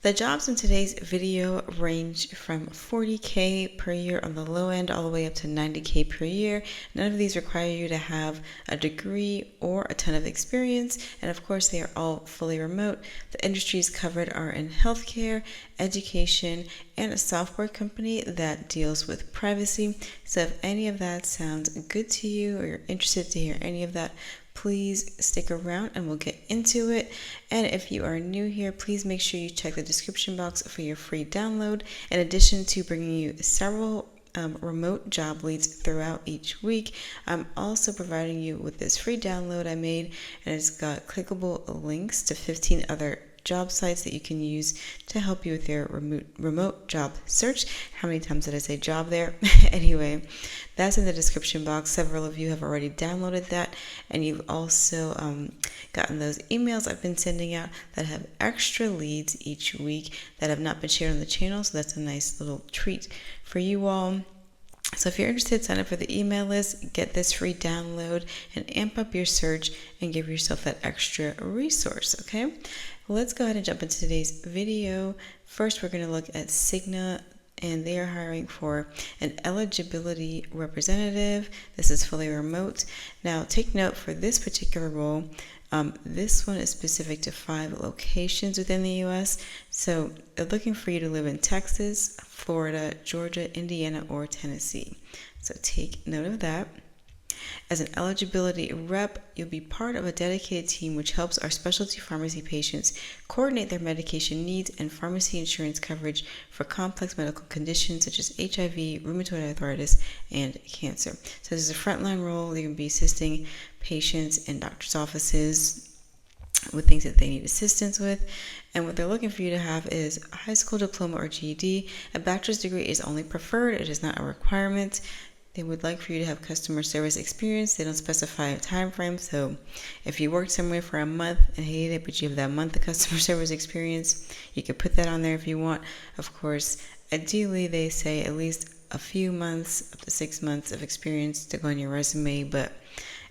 The jobs in today's video range from 40K per year on the low end all the way up to 90K per year. None of these require you to have a degree or a ton of experience, and of course they are all fully remote. The industries covered are in healthcare, education, and a software company that deals with privacy. So if any of that sounds good to you or you're interested to hear any of that, please stick around and we'll get into it. And if you are new here, please make sure you check the description box for your free download, in addition to bringing you several remote job leads throughout each week. I'm also providing you with this free download I made, and it's got clickable links to 15 other job sites that you can use to help you with your remote job search. How many times did I say job there? Anyway, that's in the description box. Several of you have already downloaded that, and you've also gotten those emails I've been sending out that have extra leads each week that have not been shared on the channel, so that's a nice little treat for you all. So if you're interested, sign up for the email list, get this free download, and amp up your search and give yourself that extra resource, okay? Let's go ahead and jump into today's video. First, we're going to look at Cigna, and they are hiring for an eligibility representative. This is fully remote. Now, take note for this particular role, this one is specific to 5 locations within the U.S. So they're looking for you to live in Texas, Florida, Georgia, Indiana, or Tennessee. So take note of that. As an eligibility rep, you'll be part of a dedicated team which helps our specialty pharmacy patients coordinate their medication needs and pharmacy insurance coverage for complex medical conditions such as HIV, rheumatoid arthritis, and cancer. So this is a frontline role. You're going to be assisting patients in doctor's offices with things that they need assistance with. And what they're looking for you to have is a high school diploma or GED. A bachelor's degree is only preferred. It is not a requirement. They would like for you to have customer service experience. They don't specify a time frame, so if you worked somewhere for a month and hated it, but you have that month of customer service experience, you could put that on there if you want. Of course, ideally, they say at least a few months, up to 6 months of experience to go on your resume, but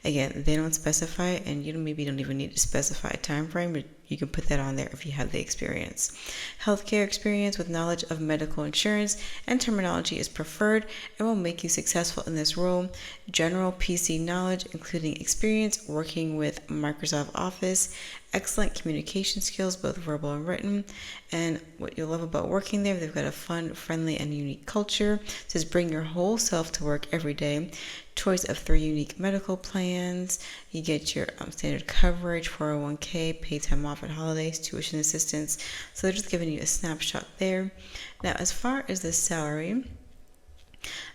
again, they don't specify, and you maybe don't even need to specify a time frame, but you can put that on there if you have the experience. Healthcare experience with knowledge of medical insurance and terminology is preferred and will make you successful in this role. General PC knowledge, including experience working with Microsoft Office, excellent communication skills, both verbal and written. And what you'll love about working there, they've got a fun, friendly, and unique culture. It says bring your whole self to work every day. Choice of 3 unique medical plans. You get your standard coverage, 401k, paid time off at holidays, tuition assistance. So they're just giving you a snapshot there. Now, as far as the salary,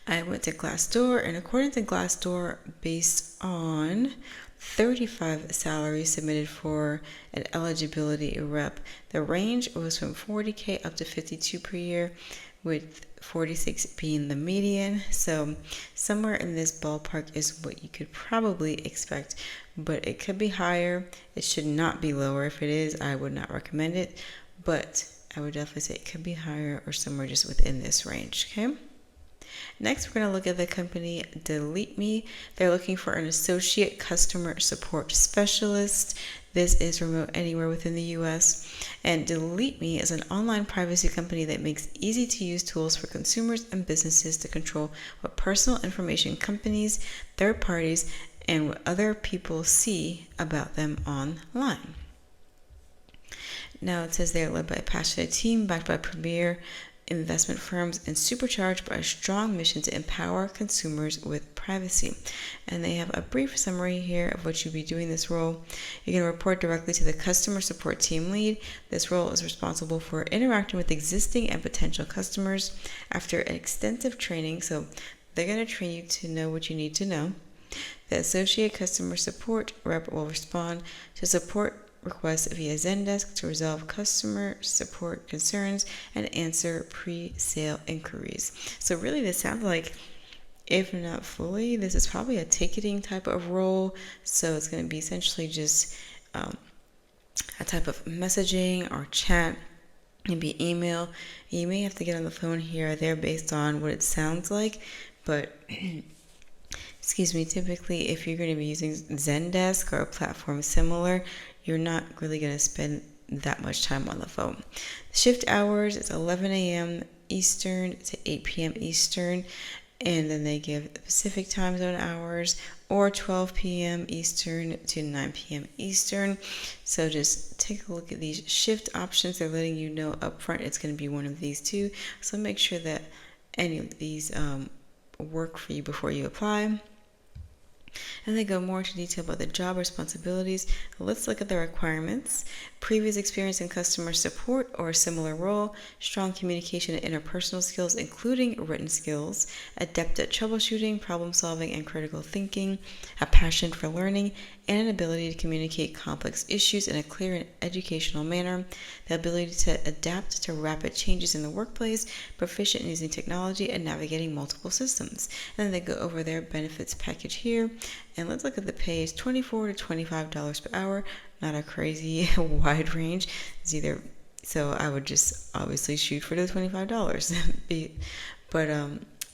I went to Glassdoor, and according to Glassdoor, based on 35 salaries submitted for an eligibility rep, the range was from 40K up to 52 per year, with 46 being the median. So somewhere in this ballpark is what you could probably expect, but it could be higher. It should not be lower. If it is, I would not recommend it, but I would definitely say it could be higher or somewhere just within this range, okay? Next, we're going to look at the company Delete Me. They're looking for an associate customer support specialist. This is remote anywhere within the U.S. And Delete Me is an online privacy company that makes easy-to-use tools for consumers and businesses to control what personal information companies, third parties, and what other people see about them online. Now, it says they're led by a passionate team backed by premier investment firms and supercharged by a strong mission to empower consumers with privacy. And they have a brief summary here of what you'll be doing this role. You're going to report directly to the customer support team lead. This role is responsible for interacting with existing and potential customers after extensive training. So they're going to train you to know what you need to know. The associate customer support rep will respond to support requests via Zendesk to resolve customer support concerns and answer pre-sale inquiries. So really, this sounds like, if not fully, this is probably a ticketing type of role. So it's going to be essentially just a type of messaging or chat, maybe email. You may have to get on the phone here or there based on what it sounds like, but excuse me, typically if you're going to be using Zendesk or a platform similar, you're not really going to spend that much time on the phone. Shift hours is 11 a.m. Eastern to 8 p.m. Eastern, and then they give the Pacific time zone hours, or 12 p.m. Eastern to 9 p.m. Eastern. So just take a look at these shift options. They're letting you know up front it's going to be one of these two. So make sure that any of these work for you before you apply. And they go more into detail about the job responsibilities. Let's look at the requirements. Previous experience in customer support or a similar role, strong communication and interpersonal skills, including written skills, adept at troubleshooting, problem solving, and critical thinking, a passion for learning, and an ability to communicate complex issues in a clear and educational manner, the ability to adapt to rapid changes in the workplace, proficient in using technology and navigating multiple systems. And then they go over their benefits package here. And let's look at the pay. It's $24 to $25 per hour. Not a crazy wide range. It's either, so I would just obviously shoot for the $25. But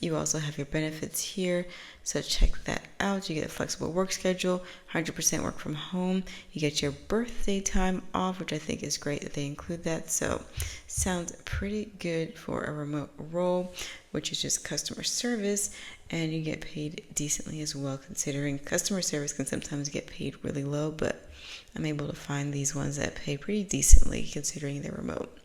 you also have your benefits here, so check that out. You get a flexible work schedule, 100% work from home. You get your birthday time off, which I think is great that they include that. So sounds pretty good for a remote role, which is just customer service, and you get paid decently as well, considering customer service can sometimes get paid really low, but I'm able to find these ones that pay pretty decently considering they're remote.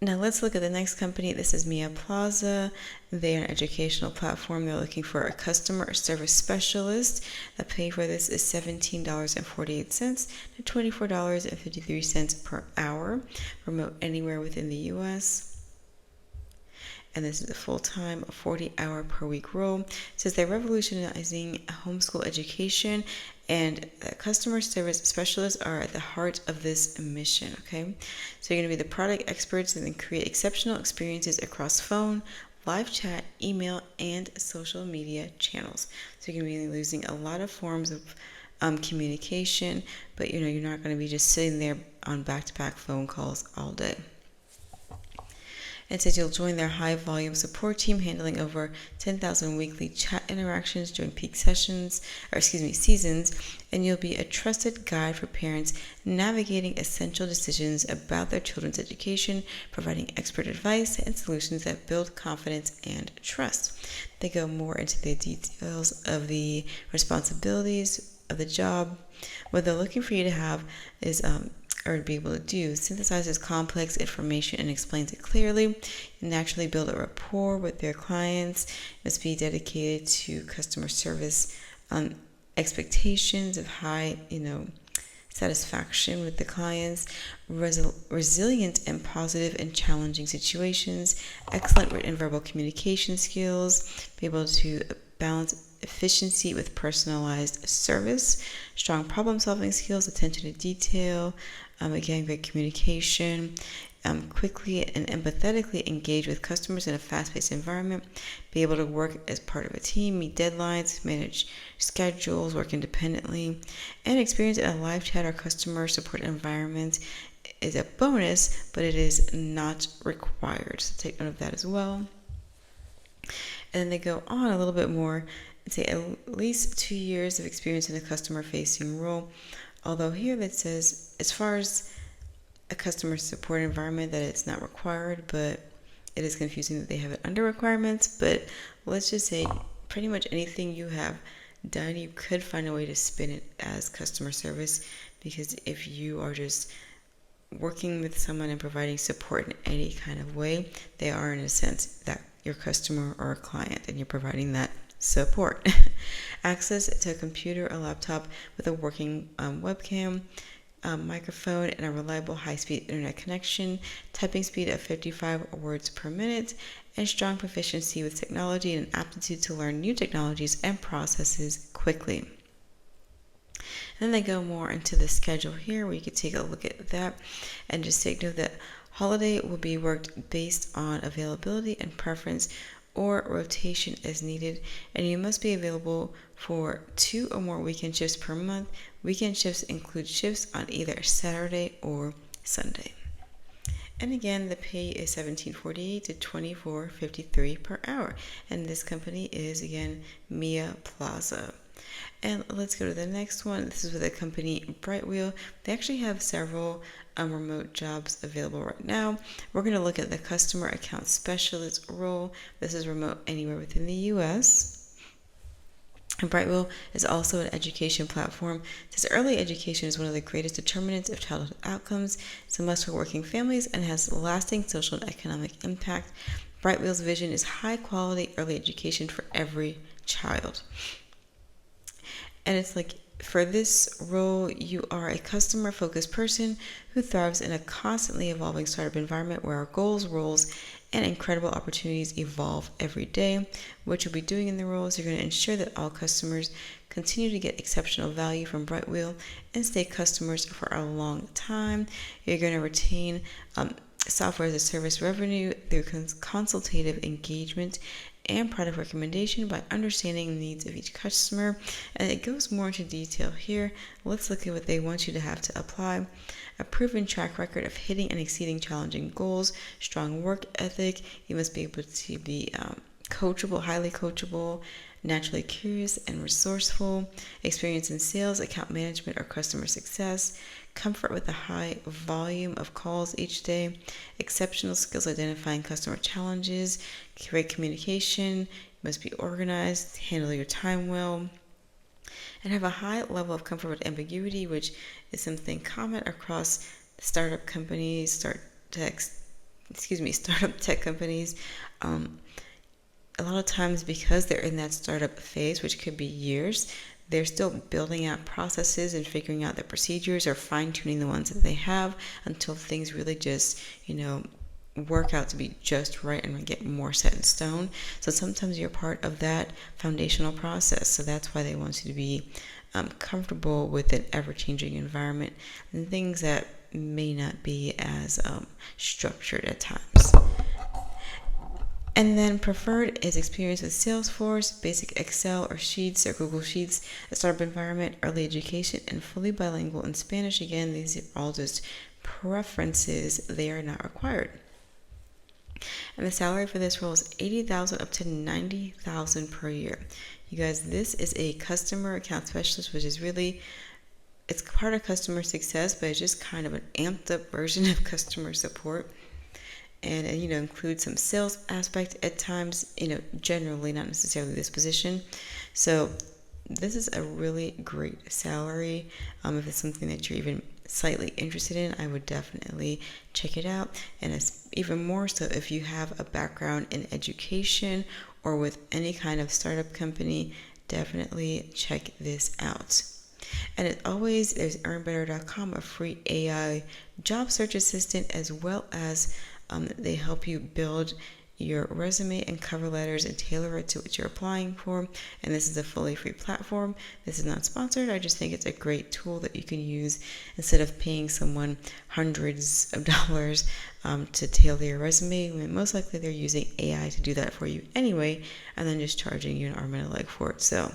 Now let's look at the next company. This is Mia Plaza. They are an educational platform. They're looking for a customer service specialist. The pay for this is $17.48 to $24.53 per hour. Remote anywhere within the U.S. And this is a full-time 40-hour per week role. It says they're revolutionizing homeschool education, and customer service specialists are at the heart of this mission, okay? So you're going to be the product experts and then create exceptional experiences across phone, live chat, email, and social media channels. So you're going to be using a lot of forms of communication, but you're not going to be just sitting there on back-to-back phone calls all day. It says you'll join their high-volume support team, handling over 10,000 weekly chat interactions during peak seasons, and you'll be a trusted guide for parents navigating essential decisions about their children's education, providing expert advice and solutions that build confidence and trust. They go more into the details of the responsibilities of the job. What they're looking for you to have is or be able to do, synthesizes complex information and explains it clearly, and naturally build a rapport with their clients, must be dedicated to customer service expectations of high, satisfaction with the clients, resilient and positive in challenging situations, excellent written and verbal communication skills, be able to balance efficiency with personalized service, strong problem-solving skills, attention to detail, again, great communication, quickly and empathetically engage with customers in a fast-paced environment, be able to work as part of a team, meet deadlines, manage schedules, work independently, and experience in a live chat or customer support environment is a bonus, but it is not required. So take note of that as well. And then they go on a little bit more and say at least 2 years of experience in a customer-facing role. Although here that says, as far as a customer support environment, that it's not required, but it is confusing that they have it under requirements. But let's just say pretty much anything you have done, you could find a way to spin it as customer service, because if you are just working with someone and providing support in any kind of way, they are in a sense that your customer or a client, and you're providing that support. Access to a computer or laptop with a working webcam, microphone, and a reliable high-speed internet connection, typing speed of 55 words per minute, and strong proficiency with technology and an aptitude to learn new technologies and processes quickly. And then they go more into the schedule here, where you can take a look at that and just take note that holiday will be worked based on availability and preference or rotation as needed, and you must be available for 2 or more weekend shifts per month. Weekend shifts include shifts on either Saturday or Sunday. And again, the pay is $17.48 to $24.53 per hour, and this company is again Mia Plaza. And let's go to the next one. This is with the company Brightwheel. They actually have several remote jobs available right now. We're going to look at the customer account specialist role. This is remote anywhere within the U.S. And Brightwheel is also an education platform. It says early education is one of the greatest determinants of childhood outcomes. It's a must for working families and has lasting social and economic impact. Brightwheel's vision is high quality early education for every child. And it's like, for this role, you are a customer-focused person who thrives in a constantly evolving startup environment where our goals, roles, and incredible opportunities evolve every day. What you'll be doing in the role is you're going to ensure that all customers continue to get exceptional value from Brightwheel and stay customers for a long time. You're going to retain software as a service revenue through consultative engagement and product recommendation by understanding the needs of each customer. And it goes more into detail here. Let's look at what they want you to have to apply. A proven track record of hitting and exceeding challenging goals, strong work ethic. You must be able to be coachable, highly coachable, naturally curious and resourceful, experience in sales, account management, or customer success, comfort with a high volume of calls each day, exceptional skills identifying customer challenges, great communication, you must be organized, handle your time well, and have a high level of comfort with ambiguity, which is something common across startup companies, startup tech companies. A lot of times, because they're in that startup phase, which could be years, they're still building out processes and figuring out their procedures or fine-tuning the ones that they have until things really just, work out to be just right and get more set in stone. So sometimes you're part of that foundational process. So that's why they want you to be comfortable with an ever-changing environment and things that may not be as structured at times. And then preferred is experience with Salesforce, basic Excel or Sheets or Google Sheets, a startup environment, early education, and fully bilingual in Spanish. Again, these are all just preferences. They are not required. And the salary for this role is $80,000 up to $90,000 per year. You guys, this is a customer account specialist, which is really, it's part of customer success, but it's just kind of an amped up version of customer support. And include some sales aspect at times, generally not necessarily this position. So this is a really great salary. If it's something that you're even slightly interested in, I would definitely check it out. And it's even more so if you have a background in education or with any kind of startup company, definitely check this out. And as always, there's earnbetter.com, a free AI job search assistant, as well as they help you build your resume and cover letters and tailor it to what you're applying for. And this is a fully free platform. This is not sponsored. I just think it's a great tool that you can use instead of paying someone hundreds of dollars to tailor your resume, when most likely they're using AI to do that for you anyway, and then just charging you an arm and a leg for it. So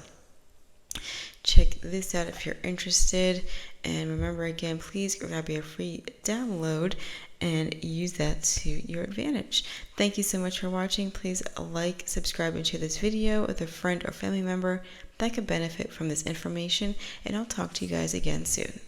check this out if you're interested. And remember, again, please grab your free download and use that to your advantage. Thank you so much for watching. Please like, subscribe, and share this video with a friend or family member that could benefit from this information. And I'll talk to you guys again soon.